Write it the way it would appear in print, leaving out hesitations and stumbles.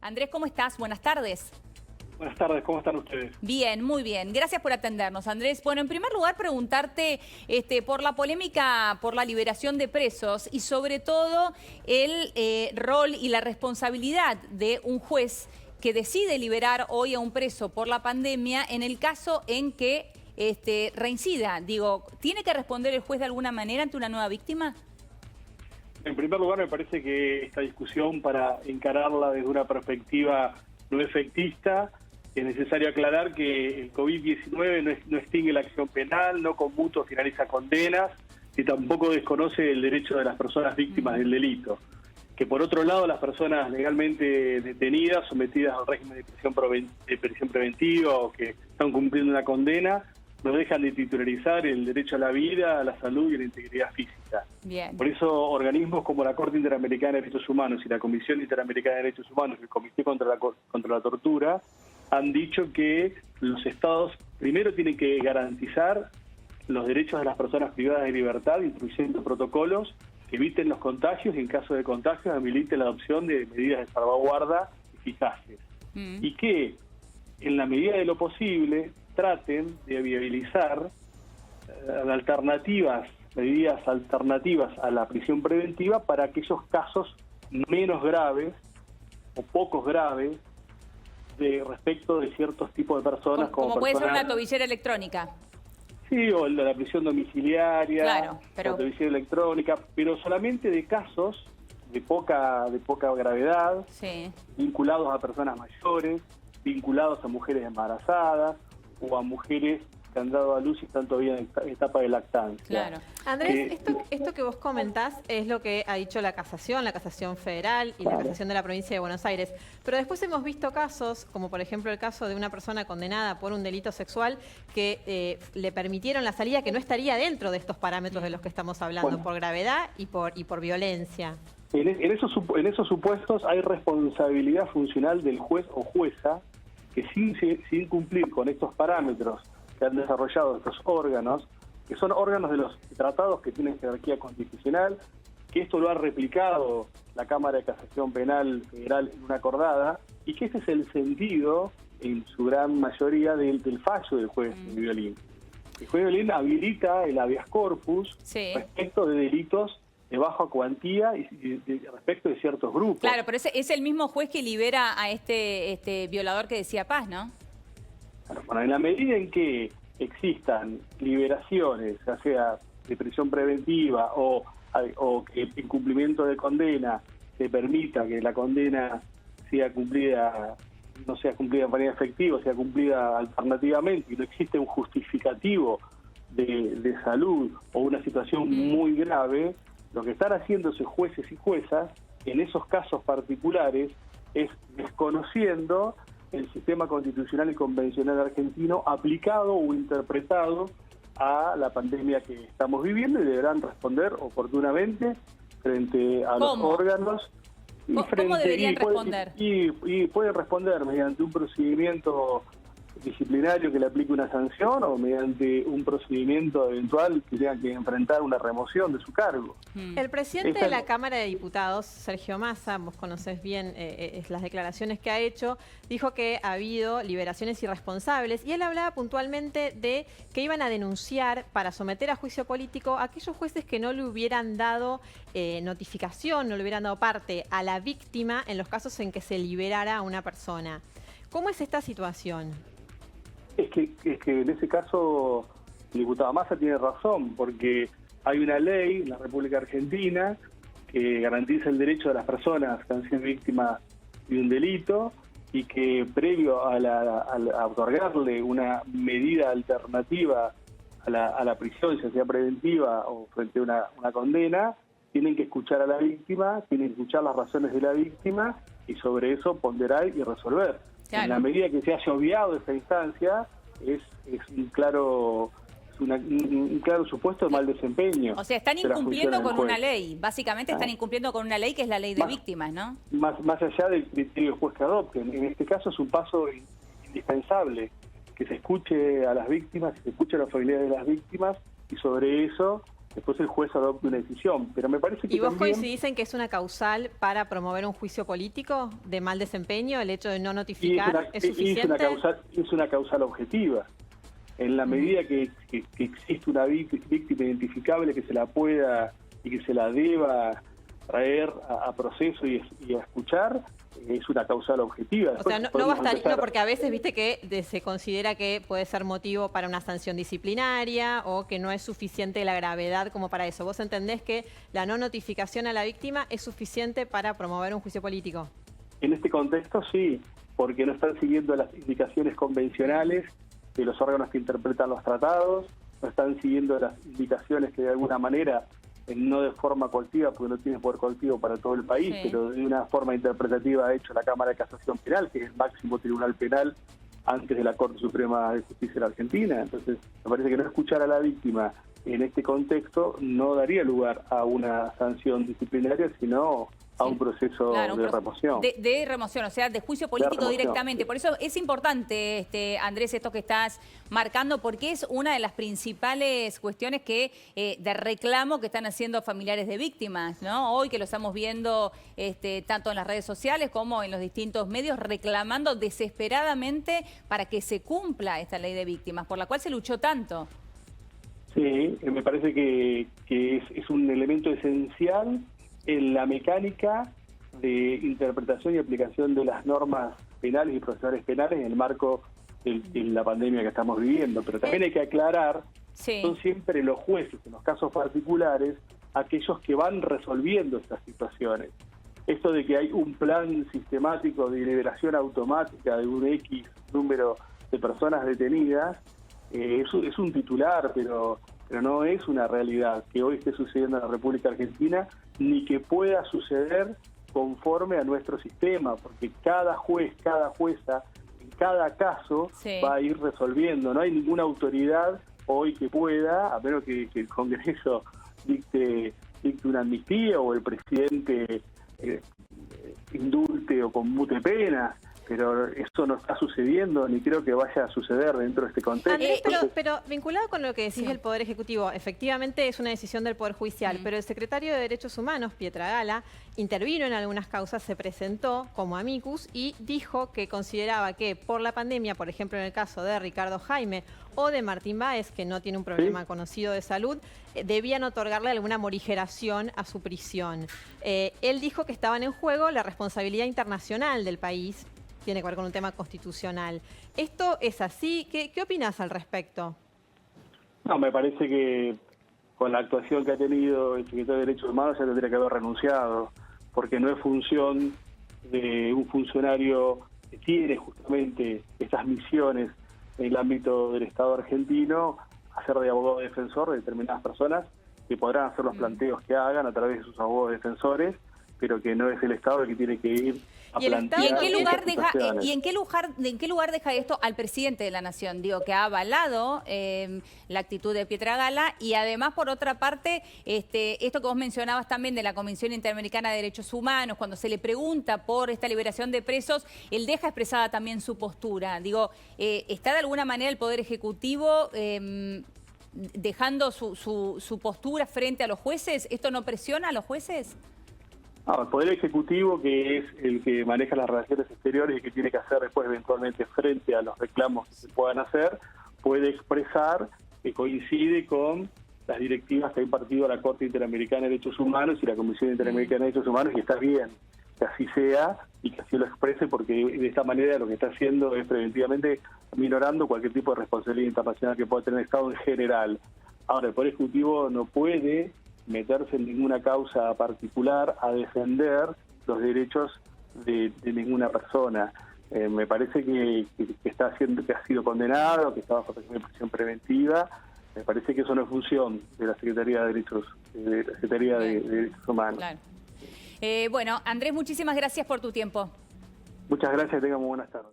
Andrés, ¿cómo estás? Buenas tardes. Buenas tardes, ¿cómo están ustedes? Bien, muy bien. Gracias por atendernos, Andrés. Bueno, en primer lugar, preguntarte por la polémica por la liberación de presos y sobre todo el rol y la responsabilidad de un juez que decide liberar hoy a un preso por la pandemia en el caso en que reincida. Digo, ¿tiene que responder el juez de alguna manera ante una nueva víctima? En primer lugar, me parece que esta discusión, para encararla desde una perspectiva no efectista, es necesario aclarar que el COVID-19 no extingue la acción penal, no conmuta finaliza condenas y tampoco desconoce el derecho de las personas víctimas del delito. Que por otro lado, las personas legalmente detenidas, sometidas al régimen de prisión preventiva o que están cumpliendo una condena, no dejan de titularizar el derecho a la vida, a la salud y a la integridad física. Bien. Por eso, organismos como la Corte Interamericana de Derechos Humanos y la Comisión Interamericana de Derechos Humanos y el Comité contra la Tortura han dicho que los estados primero tienen que garantizar los derechos de las personas privadas de libertad, introduciendo protocolos que eviten los contagios y en caso de contagios habiliten la adopción de medidas de salvaguarda eficaces. Y que, en la medida de lo posible, traten de viabilizar medidas alternativas a la prisión preventiva para aquellos casos menos graves o pocos graves respecto de ciertos tipos de personas. Como puede ser una tobillera electrónica. Sí, o la prisión domiciliaria, claro, pero... la tobillera electrónica, pero solamente de casos de poca gravedad, sí, vinculados a personas mayores, vinculados a mujeres embarazadas o a mujeres que han dado a luz y están todavía en etapa de lactancia. Claro. Andrés, esto que vos comentás es lo que ha dicho la Casación Federal y la Casación de la Provincia de Buenos Aires. Pero después hemos visto casos, como por ejemplo el caso de una persona condenada por un delito sexual que le permitieron la salida, que no estaría dentro de estos parámetros de los que estamos hablando, por gravedad y por violencia. En esos supuestos hay responsabilidad funcional del juez o jueza que sin cumplir con estos parámetros que han desarrollado estos órganos, que son órganos de los tratados que tienen jerarquía constitucional, que esto lo ha replicado la Cámara de Casación Penal Federal en una acordada, y que ese es el sentido, en su gran mayoría, del fallo del juez Violín. El juez Violín habilita el habeas corpus respecto de delitos de baja cuantía y respecto de ciertos grupos. Claro, pero es el mismo juez que libera a este violador que decía Paz, ¿no? Bueno, en la medida en que existan liberaciones, ya sea de prisión preventiva o que en cumplimiento de condena se permita que la condena sea cumplida, no sea cumplida de manera efectiva, sea cumplida alternativamente y no existe un justificativo de salud o una situación muy grave, lo que están haciendo esos jueces y juezas en esos casos particulares es desconociendo el sistema constitucional y convencional argentino aplicado o interpretado a la pandemia que estamos viviendo y deberán responder oportunamente frente a los órganos. ¿Cómo deberían responder? Y pueden responder mediante un procedimiento disciplinario que le aplique una sanción o mediante un procedimiento eventual que tenga que enfrentar una remoción de su cargo. El presidente de la Cámara de Diputados, Sergio Massa, vos conocés bien las declaraciones que ha hecho, dijo que ha habido liberaciones irresponsables y él hablaba puntualmente de que iban a denunciar para someter a juicio político a aquellos jueces que no le hubieran dado notificación, no le hubieran dado parte a la víctima en los casos en que se liberara a una persona. ¿Cómo es esta situación? Es que en ese caso el diputado Massa tiene razón, porque hay una ley en la República Argentina que garantiza el derecho de las personas que han sido víctimas de un delito y que previo a otorgarle una medida alternativa a la prisión, ya sea preventiva o frente a una condena, tienen que escuchar a la víctima, tienen que escuchar las razones de la víctima y sobre eso ponderar y resolver. Claro. En la medida que se haya obviado esa instancia, es un claro supuesto de mal desempeño. O sea, están incumpliendo con una ley. Básicamente están incumpliendo con una ley que es la ley de víctimas, ¿no? Más allá del criterio del juez que adopten. En este caso es un paso indispensable, que se escuche a las víctimas, que se escuche a los familiares de las víctimas y sobre eso después el juez adopte una decisión. Pero me parece que ¿Y vos también... coincidís en que es una causal para promover un juicio político de mal desempeño? ¿El hecho de no notificar es suficiente? Es una causal objetiva. En la medida que existe una víctima identificable que se la pueda y que se la deba traer a proceso y a escuchar, es una causal objetiva. O sea, no bastaría, no, porque a veces viste que se considera que puede ser motivo para una sanción disciplinaria o que no es suficiente la gravedad como para eso. ¿Vos entendés que la no notificación a la víctima es suficiente para promover un juicio político? En este contexto sí, porque no están siguiendo las indicaciones convencionales de los órganos que interpretan los tratados, no están siguiendo las indicaciones que de alguna manera, no de forma coactiva, porque no tiene poder coactivo para todo el país, sí, pero de una forma interpretativa ha hecho la Cámara de Casación Penal, que es el máximo tribunal penal antes de la Corte Suprema de Justicia de la Argentina. Entonces, me parece que no escuchar a la víctima en este contexto no daría lugar a una sanción disciplinaria, sino a un proceso de remoción. De remoción, o sea, de juicio político directamente. Por eso es importante, Andrés, esto que estás marcando, porque es una de las principales cuestiones que de reclamo que están haciendo familiares de víctimas, ¿no? Hoy que lo estamos viendo tanto en las redes sociales como en los distintos medios, reclamando desesperadamente para que se cumpla esta ley de víctimas, por la cual se luchó tanto. Sí, me parece que es un elemento esencial en la mecánica de interpretación y aplicación de las normas penales y procesales penales en el marco de la pandemia que estamos viviendo. Pero también hay que aclarar, son siempre los jueces, en los casos particulares, aquellos que van resolviendo estas situaciones. Esto de que hay un plan sistemático de liberación automática de un X número de personas detenidas, es un titular, pero no es una realidad que hoy esté sucediendo en la República Argentina, ni que pueda suceder conforme a nuestro sistema, porque cada juez, cada jueza, en cada caso va a ir resolviendo. No hay ninguna autoridad hoy que pueda, a menos que el Congreso dicte una amnistía o el presidente indulte o conmute penas, pero eso no está sucediendo ni creo que vaya a suceder dentro de este contexto. Andrés, pero vinculado con lo que decís del Poder Ejecutivo, efectivamente es una decisión del Poder Judicial, pero el secretario de Derechos Humanos, Pietragala, intervino en algunas causas, se presentó como amicus y dijo que consideraba que por la pandemia, por ejemplo en el caso de Ricardo Jaime o de Martín Báez, que no tiene un problema conocido de salud, debían otorgarle alguna morigeración a su prisión. Él dijo que estaban en juego la responsabilidad internacional del país, tiene que ver con un tema constitucional. ¿Esto es así? ¿Qué opinás al respecto? No, me parece que con la actuación que ha tenido el secretario de Derechos Humanos ya tendría que haber renunciado, porque no es función de un funcionario que tiene justamente estas misiones en el ámbito del Estado argentino, hacer de abogado defensor de determinadas personas que podrán hacer los planteos que hagan a través de sus abogados defensores, pero que no es el Estado el que tiene que ir a plantear. ¿Y en qué lugar deja esto al presidente de la Nación? Digo, que ha avalado la actitud de Pietragala y además, por otra parte, esto que vos mencionabas también de la Comisión Interamericana de Derechos Humanos, cuando se le pregunta por esta liberación de presos, él deja expresada también su postura. Digo, ¿está de alguna manera el Poder Ejecutivo dejando su postura frente a los jueces? ¿Esto no presiona a los jueces? No, el Poder Ejecutivo, que es el que maneja las relaciones exteriores y que tiene que hacer después eventualmente frente a los reclamos que se puedan hacer, puede expresar que coincide con las directivas que ha impartido la Corte Interamericana de Derechos Humanos y la Comisión Interamericana de Derechos Humanos, y está bien que así sea y que así lo exprese, porque de esta manera lo que está haciendo es preventivamente minorando cualquier tipo de responsabilidad internacional que pueda tener el Estado en general. Ahora, el Poder Ejecutivo no puede meterse en ninguna causa particular a defender los derechos de ninguna persona. Me parece que está haciendo, que ha sido condenado, que está bajo prisión preventiva. Me parece que eso no es función de la Secretaría de Derechos, de Derechos Humanos. Claro. Bueno, Andrés, muchísimas gracias por tu tiempo. Muchas gracias, tengamos buenas tardes.